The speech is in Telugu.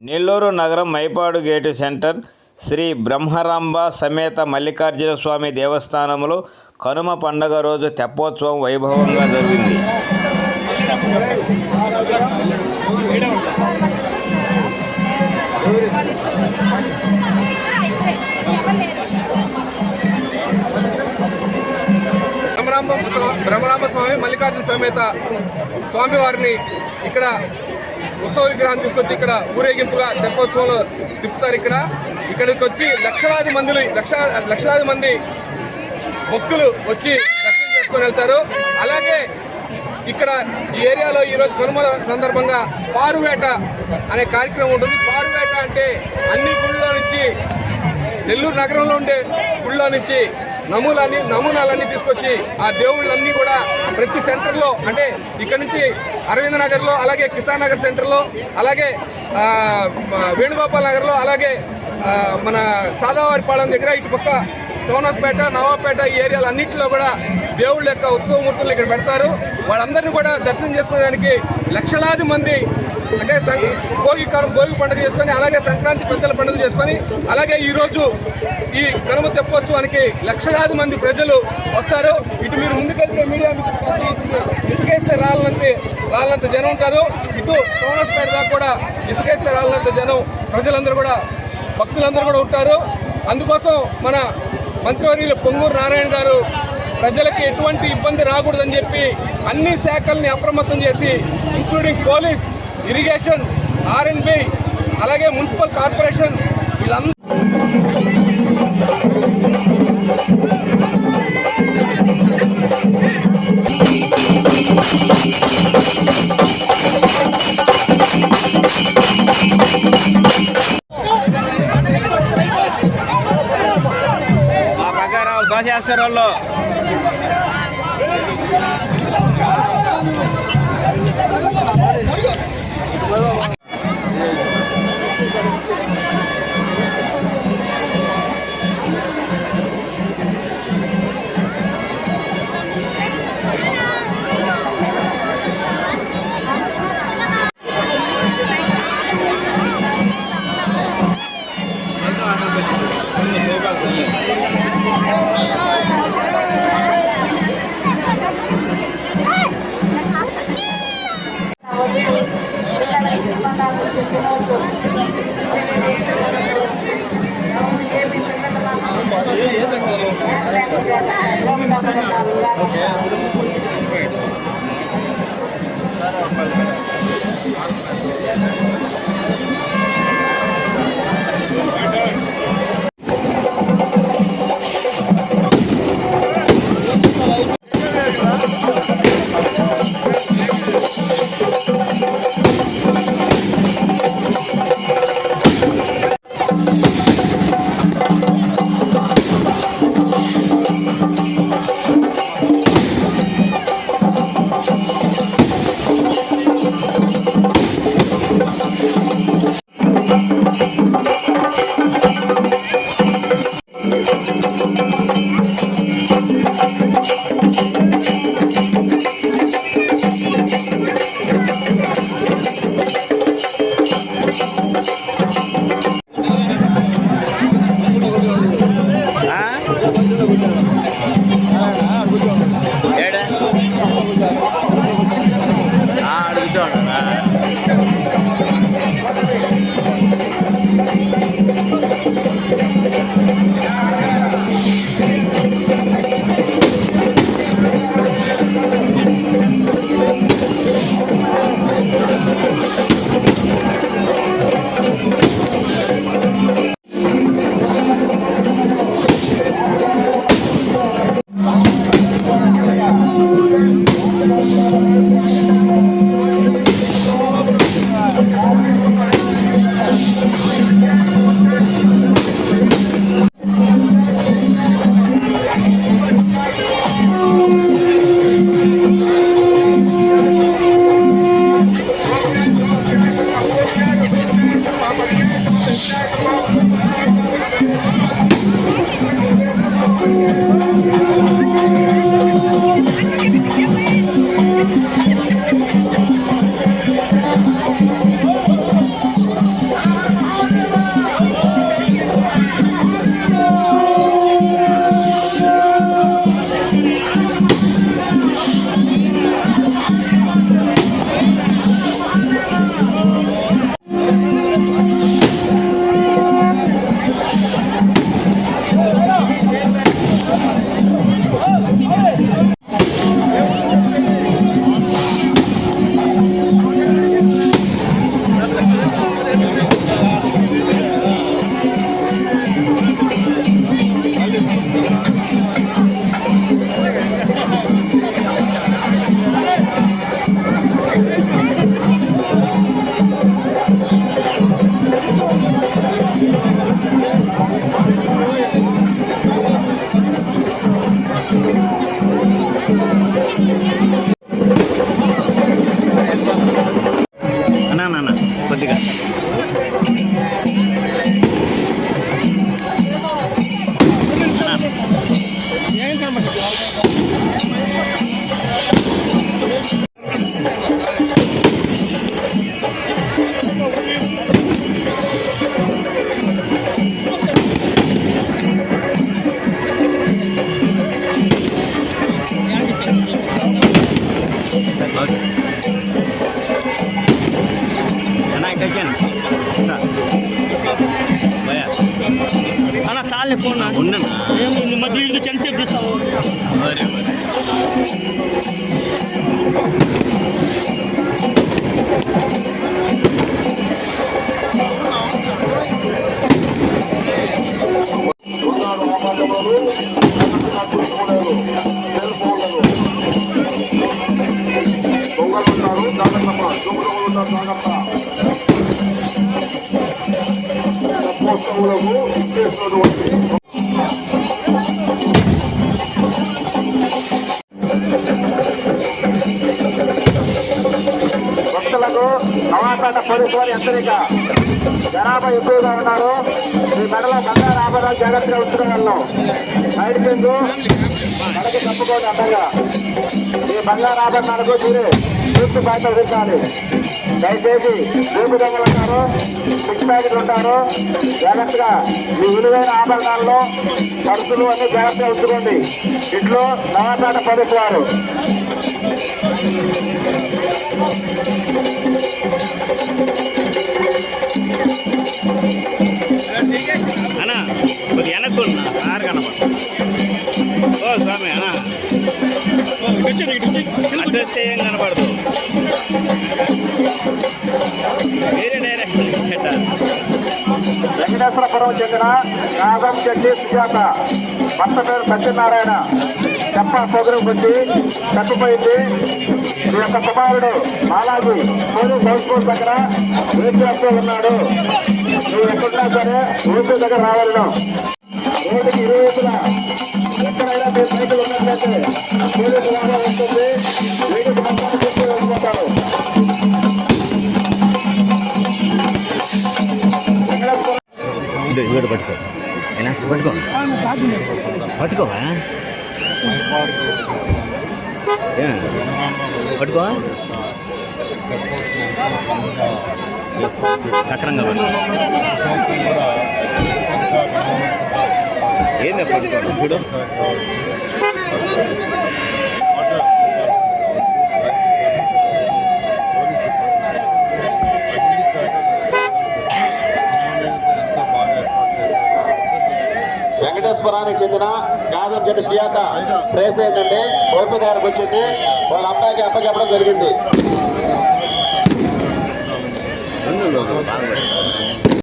నెల్లూరు నగరం మైపాడు గేటు సెంటర్ శ్రీ బ్రహ్మరాంబ సమేత మల్లికార్జున స్వామి దేవస్థానంలో కనుమ పండగ రోజు తెప్పోత్సవం వైభవంగా జరిగింది. బ్రహ్మరాంబ స్వామి మల్లికార్జున సమేత స్వామివారిని ఇక్కడ ఉత్సవ విగ్రహాన్ని తీసుకొచ్చి ఇక్కడ ఊరేగింపుగా తెప్పోత్సవంలో తిప్పుతారు. ఇక్కడికి వచ్చి లక్షలాది మంది భక్తులు వచ్చి దర్శనం చేసుకొని వెళ్తారు. అలాగే ఇక్కడ ఈ ఏరియాలో ఈరోజు కనుమ సందర్భంగా పారువేట అనే కార్యక్రమం ఉంటుంది. పారువేట అంటే అన్ని గుళ్ళలో నుంచి, నెల్లూరు నగరంలో ఉండే గుళ్ళో నుంచి నమూనాలన్నీ తీసుకొచ్చి ఆ దేవుళ్ళన్నీ కూడా ప్రతి సెంటర్లో, అంటే ఇక్కడ నుంచి అరవింద్ నగర్లో, అలాగే కిసాన్ నగర్ సెంటర్లో, అలాగే వేణుగోపాల్ నగర్లో, అలాగే మన సాదావారిపాలెం దగ్గర, ఇటు పక్క స్టోనస్పేట, నవాపేట ఈ ఏరియాలు అన్నింటిలో కూడా దేవుళ్ళ యొక్క ఉత్సవమూర్తులు ఇక్కడ పెడతారు. వాళ్ళందరినీ కూడా దర్శనం చేసుకోవడానికి లక్షలాది మంది, అంటే భోగి పండుగ చేసుకొని, అలాగే సంక్రాంతి పెద్దల పండుగ చేసుకొని, అలాగే ఈరోజు ఈ కనుమ తెప్పోత్సవానికి లక్షలాది మంది ప్రజలు వస్తారు. ఇటు మీరు ముందుకెళ్తే మీడియా ఇసుకేస్తే రాళ్ళంత జనం ఉంటారు. ఇటు సోనస్పేట దాకా కూడా ఇసుకేస్తే రాళ్ళంత జనం, ప్రజలందరూ కూడా, భక్తులందరూ కూడా ఉంటారు. అందుకోసం మన మంత్రివర్యులు పొంగూరు నారాయణ గారు ప్రజలకి ఎటువంటి ఇబ్బంది రాకూడదని చెప్పి అన్ని శాఖల్ని అప్రమత్తం చేసి, ఇంక్లూడింగ్ పోలీస్, ఇరిగేషన్, R&B, అలాగే మున్సిపల్ కార్పొరేషన్, వీళ్ళందరూ దోశ వేస్తారు వాళ్ళు. ఉండనా మధ్య ఇంటి చెంతసేపు తీస్తావు మరి భక్తులకు నవాపేట పోలీసు వారి హెచ్చరిక. జనాభా ఎక్కువగా ఉన్నారు. ఈ మెడలో బంగారు ఆభరణాలు జాగ్రత్తగా ఉంచడం. సైడ్ కింద మెడకి తప్పుకోండి అడ్డంగా. ఈ బంగారు ఆభరణాలకు మీరే పూర్తి బాధ్యత వహించాలి. దయచేసి మూడు దొంగలు ఉంటారు, సిక్స్ ప్యాకెట్లు ఉంటారు. జాగ్రత్తగా మీ విలువైన ఆభరణాల్లో పరుసులు అన్ని జాగ్రత్తగా ఉంచుకోండి. ఇంట్లో నవాపేట పోలీసు వారు. అన్నా కొద్దిగా వెనక్కున్నా కారు కనపడ ఓ స్వామి అన్నా అడ్రస్ ఏం కనపడదు వేరే డైరెక్షన్ పెట్టాలి. వెంకటేశ్వరపురం చెందిన నాగం చెట్టి సుజాత భర్త పేరు సత్యనారాయణ చెప్ప సోదరికి వచ్చి తప్పిపోయింది. మీ యొక్క కుమారుడు బాలాజీ పోలీస్ హౌస్ బోర్డు దగ్గర వేచి వస్తూ ఉన్నాడు. నువ్వు ఎక్కడున్నా సరే రోడ్డు దగ్గర రావాలను. రోడ్డుకి ఇరువైపులా ఎక్కడైనా మీ సైకిల్ ఉన్నట్లయితే పోలీసు వాహనం వస్తుంది. వీటికి మొత్తం చూస్తూ వెళ్ళిపోతారు. వీడు పట్టుకో అయినా పట్టుకో పట్టుకోవా పట్టుకో సక్రంగా పట్టుకో ఏందా పట్టుకో చూడు వెంకటేశ్వరానికి చెందిన గాదం చెట్టు సుజాత ప్రేస్ ఏంటంటే ఓపీ గారికి వచ్చింది. వాళ్ళ అబ్బాయికి అప్పచెప్పడం జరిగింది.